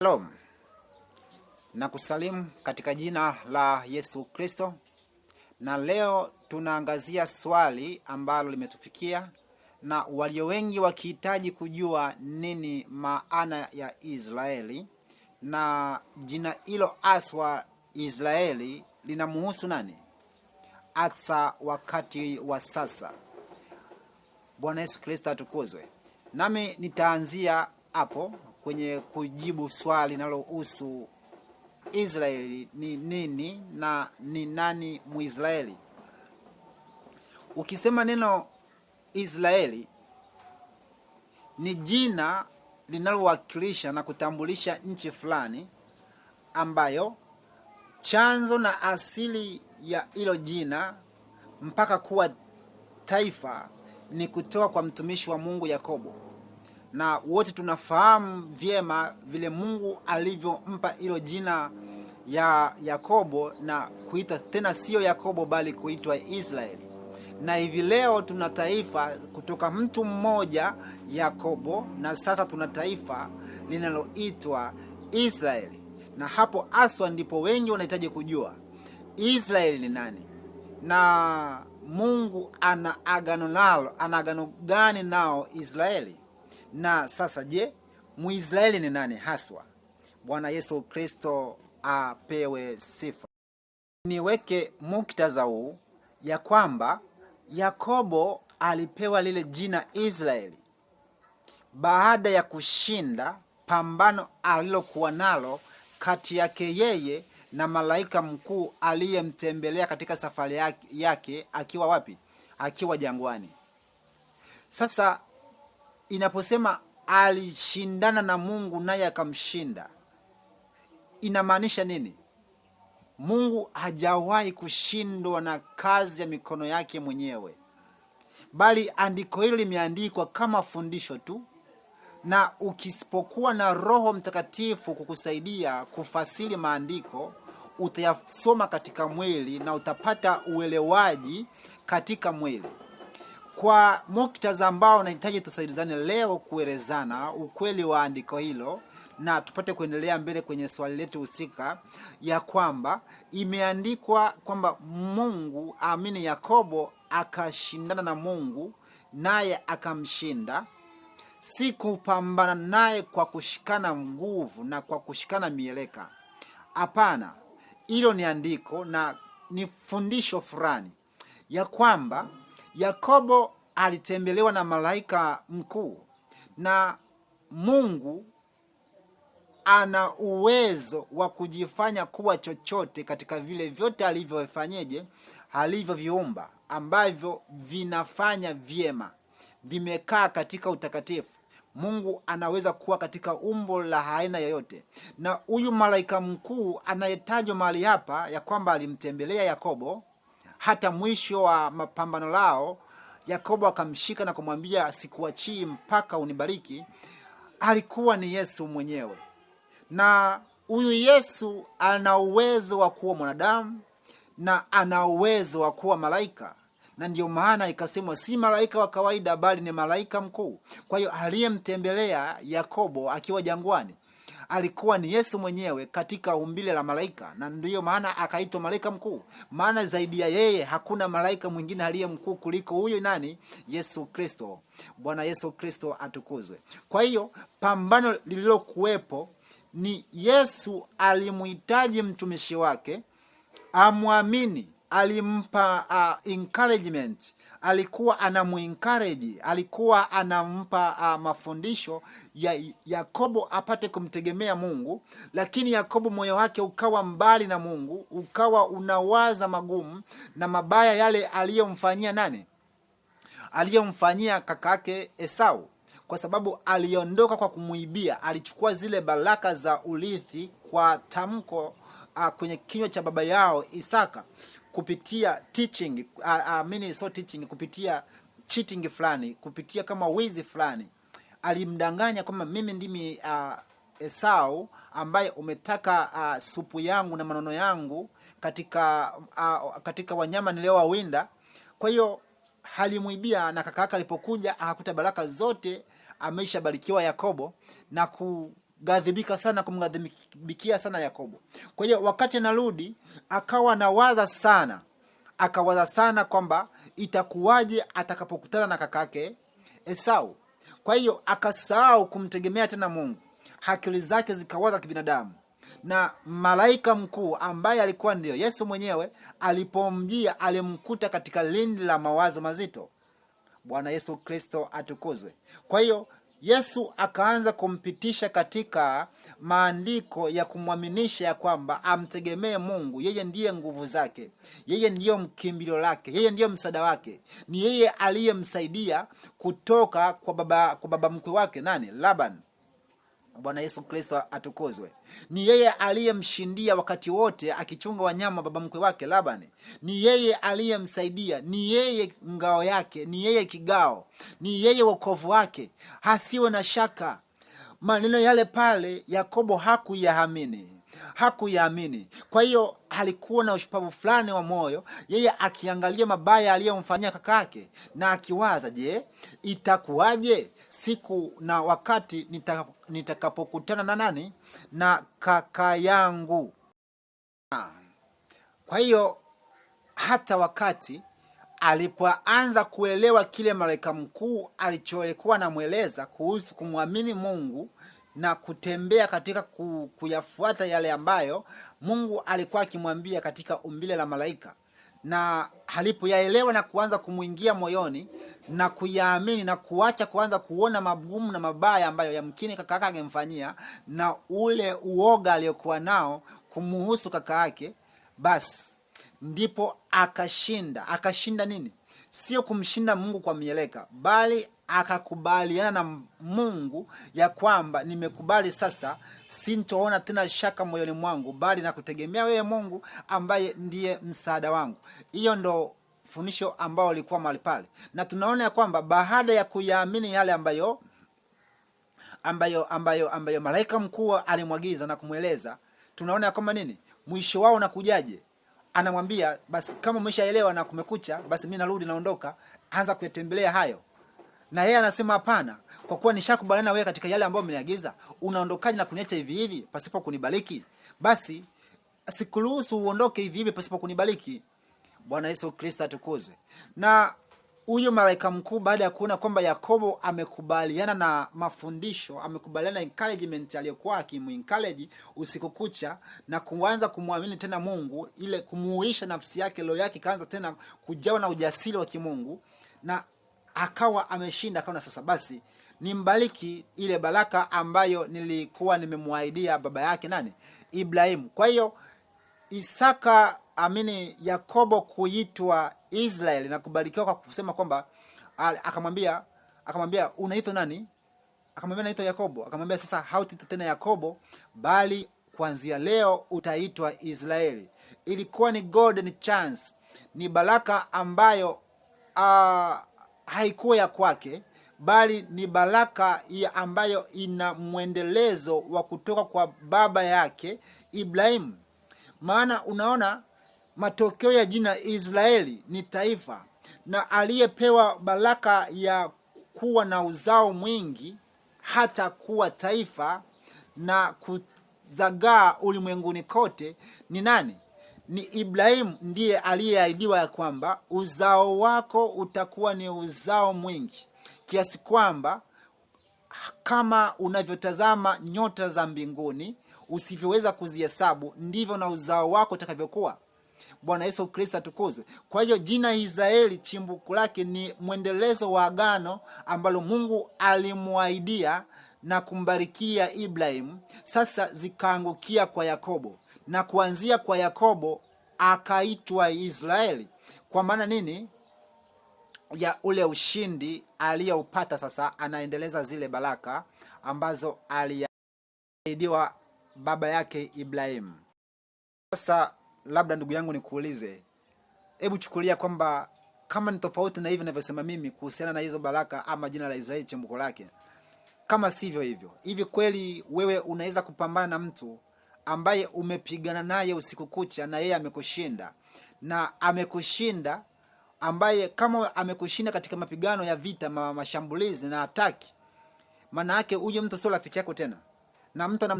Shalom na kusalimu katika jina la Yesu Kristo, na leo tunaangazia swali ambalo limetufikia na walio wengi wakihitaji kujua nini maana ya Israeli, na jina hilo aswa Israeli linamhusu nani hasa wakati wa sasa. Bwana Yesu Kristo atukuzwe. Nami nitaanzia hapo kwenye kujibu swali linalohusu Israeli ni nini na ni nani Muisraeli. Ukisema neno Israeli ni jina linalowakilisha na kutambulisha nchi fulani ambayo chanzo na asili ya hilo jina mpaka kuwa taifa ni kutoka kwa mtumishi wa Mungu Yakobo. Na wote tunafahamu vyema vile Mungu alivyompa hilo jina ya Yakobo na kuita tena sio Yakobo bali kuitwa Israeli. Na hivi leo tuna taifa kutoka mtu mmoja Yakobo, na sasa tuna taifa linaloitwa Israeli. Na hapo aswa ndipo wengi wanahitaji kujua Israeli ni nani na Mungu ana agano gani nao Israeli. Na sasa je, Muisraeli ni nani haswa? Bwana Yesu Kristo apewe sifa. Niweke muktadha huu ya kwamba Yakobo alipewa lile jina Israeli baada ya kushinda pambano alilokuwa nalo kati yake yeye na malaika mkuu aliyemtembelea katika safari yake akiwa wapi? Akiwa jangwani. Sasa inaposema alishindana na Mungu naye akamshinda, inamaanisha nini? Mungu hajawahi kushindwa na kazi ya mikono yake mwenyewe, bali andiko hilo limeandikwa kama fundisho tu, na ukisipokuwa na Roho Mtakatifu kukusaidia kufasiri maandiko, utayasoma katika mwili na utapata uelewaji katika mwili. Kwa muktadha ambao nahitaji tusaidizane leo kuelezana ukweli wa andiko hilo, na tupate kuendelea mbele kwenye swali letu husika, ya kwamba imeandikwa kwamba Mungu Yakobo akashindana na Mungu naye akamshinda, si kupambana naye kwa kushikana nguvu na kwa kushikana mieleka. Hapana, hilo ni andiko na ni fundisho fulani ya kwamba Yakobo alitembelewa na malaika mkuu, na Mungu ana uwezo wa kujifanya kuwa chochote katika vile vyote alivyoviumba ambavyo vinafanya vyema, vimekaa katika utakatifu. Mungu anaweza kuwa katika umbo la aina yoyote, na huyu malaika mkuu anayetajwa mahali hapa ya kwamba alimtembelea Yakobo hata mwisho wa mapambano lao, Yakobo akamshika na kumwambia sikuachii mpaka unibariki, alikuwa ni Yesu mwenyewe. Na huyu Yesu ana uwezo wa kuwa mwanadamu na ana uwezo wa kuwa malaika, na ndio maana ikasemwa si malaika wa kawaida bali ni malaika mkuu. Kwa hiyo aliyemtembelea Yakobo akiwa jangwani alikuwa ni Yesu mwenyewe katika umbile la malaika, na ndiyo maana akaitwa malaika mkuu, maana zaidi ya yeye hakuna malaika mwingine aliye mkuu kuliko huyo nani? Yesu Kristo. Bwana Yesu Kristo atukuzwe. Kwa hiyo pambano lililokuwepo ni Yesu alimhitaji mtumishi wake amwamini, alimpa encouragement, alikuwa anamuencourage, alikuwa anampa mafundisho ya Yakobo apate kumtegemea Mungu. Lakini Yakobo moyo wake ukawa mbali na Mungu, ukawa unawaza magumu na mabaya yale aliyomfanyia nani? Aliyomfanyia kakake Esau, kwa sababu aliondoka kwa kumuibia. Alichukua zile baraka za urithi kwa tamko kwenye kinywa cha baba yao Isaka kupitia kupitia cheating fulani, kupitia kama wizi fulani. Alimdanganya kwamba mimi ndimi Esau ambaye umetaka supu yangu na manono yangu katika wanyama niliowawinda. Kwa hiyo halimuibia, na kaka alipokuja akakuta baraka zote ameshabarikiwa Yakobo, na kumghadhibika sana, kumghadhibikia sana Yakobo. Kwa hiyo wakati anarudi akawa anawaza sana, kwamba itakuwaje atakapokutana na kakake Esau. Kwa hiyo akasahau kumtegemea tena Mungu, akili zake zikawaza kibinadamu. Na malaika mkuu ambaye alikuwa ndio Yesu mwenyewe, alipomjia alimkuta katika lindi la mawazo mazito. Bwana Yesu Kristo atukuzwe. Kwa hiyo Yesu akaanza kumpitisha katika maandiko ya kumwaminisha ya kwamba amtegemee Mungu. Yeye ndiye nguvu zake, yeye ndiyo mkimbilio lake, yeye ndiyo msaada wake. Ni yeye aliyemsaidia kutoka kwa baba mkwe wake nani? Laban. Bwana Yesu Kristo atukuzwe. Ni yeye aliyemshindia wakati wote akichunga wanyama baba mkwe wake Labani. Ni yeye aliyemsaidia, ni yeye ngao yake, ni yeye kigao, ni yeye wokovu wake. Hasiwe na shaka. Maneno yale pale Yakobo hakuyaamini. Kwa hiyo alikuwa na ushupavu fulani wa moyo, yeye akiangalia mabaya aliyomfanyia kakake na akiwaza, je, itakuwaje siku na wakati nitakapokutana na nani? Na kaka yangu. Kwa hiyo hata wakati alipoanza kuelewa kile malaika mkuu alichokuwa anamweleza kuhusu kumwamini Mungu na kutembea katika kuyafuata yale ambayo Mungu alikuwa akimwambia katika umbile la malaika, na alipoyaelewa na kuanza kumuingia moyoni na kuyaamini na kuanza kuona magumu na mabaya ambayo yamkini kaka yake angemfanyia, na ule uoga aliyokuwa nao kumuhusu kaka yake, basi ndipo akashinda nini? Sio kumshinda Mungu kwa mieleka, bali akakubaliana na Mungu ya kwamba nimekubali sasa, sintoona tena shaka moyoni mwangu, bali nakutegemea wewe Mungu ambaye ndiye msaada wangu. Hiyo ndo fundisho ambao lilikuwa mahali pale, na tunaona ya kwamba baada ya kuyaamini yale ambayo malaika mkuu alimwagiza na kumweleza, tunaona ya kwamba nini mwisho wao unakujaje. Anamwambia basi kama umeshaelewa na kumekucha, basi mimi narudi, naondoka, anza kuyatembelea hayo. Na yeye anasema hapana, kwa kuwa nishakubaliana wewe katika yale ambayo umeniagiza, unaondokaje na kuniacha hivi hivi pasipo kunibariki? Basi sikuruhusu uondoke hivi hivi pasipo kunibariki. Bwana Yesu Kristo atukuzwe. Na huyo malaika mkuu baada ya kuona kwamba Yakobo amekubaliana na mafundisho, amekubaliana na encouragement aliyokuwa akimu-encourage usiku kucha, na kuanza kumwamini tena Mungu, ile kumuisha nafsi yake, roho yake kaanza tena kujawa na ujasiri wa kimungu, na akawa ameshinda. Akaona sasa basi nimbariki ile baraka ambayo nilikuwa nimemwaidia baba yake nani? Ibrahimu. Kwa hiyo Yakobo kuitwa Israeli na kubarikiwa kwa kusema kwamba akamwambia unaitwa nani? Akamwambia naitwa Yakobo. Akamwambia sasa hautaitwa tena Yakobo, bali kuanzia leo utaitwa Israeli. Ilikuwa ni golden chance, ni baraka ambayo haikuwa ya kwake, bali ni baraka ambayo ina mwendelezo wa kutoka kwa baba yake Ibrahimu. Maana unaona matokeo ya jina Israeli ni taifa, na aliyepewa baraka ya kuwa na uzao mwingi hata kuwa taifa na kuzagaa ulimwenguni kote ni nani? Ni Ibrahimu. Ndiye aliyeahidiwa ya kwamba uzao wako utakuwa ni uzao mwingi, kiasi kwamba kama unavyotazama nyota za mbinguni usivyoweza kuzihesabu, ndivyo na uzao wako utakavyokuwa. Bwana Yesu Kristo atukuzwe. Kwa hiyo jina Israeli chimbuko lake ni mwendelezo wa agano ambalo Mungu alimwaidia na kumbarikia Ibrahimu. Sasa zikaangukia kwa Yakobo, na kuanzia kwa Yakobo akaitwa Israeli. Kwa maana nini? Ya ule ushindi aliyoupata, sasa anaendeleza zile baraka ambazo aliahidiwa baba yake Ibrahimu. Sasa labda ndugu yangu nikuulize, hebu chukulia kwamba kama ni tofauti na hivi ninavyosema mimi kuhusiana na hizo baraka ama jina la Israeli chimbuko lake, kama sivyo hivyo, hivi kweli wewe unaweza kupambana na mtu ambaye umepigana naye usiku kucha na yeye amekushinda, na amekushinda ambaye kama amekushinda katika mapigano ya vita, mashambulizi na ataki, maana yake huyo mtu sio rafiki yako tena, na mtu namna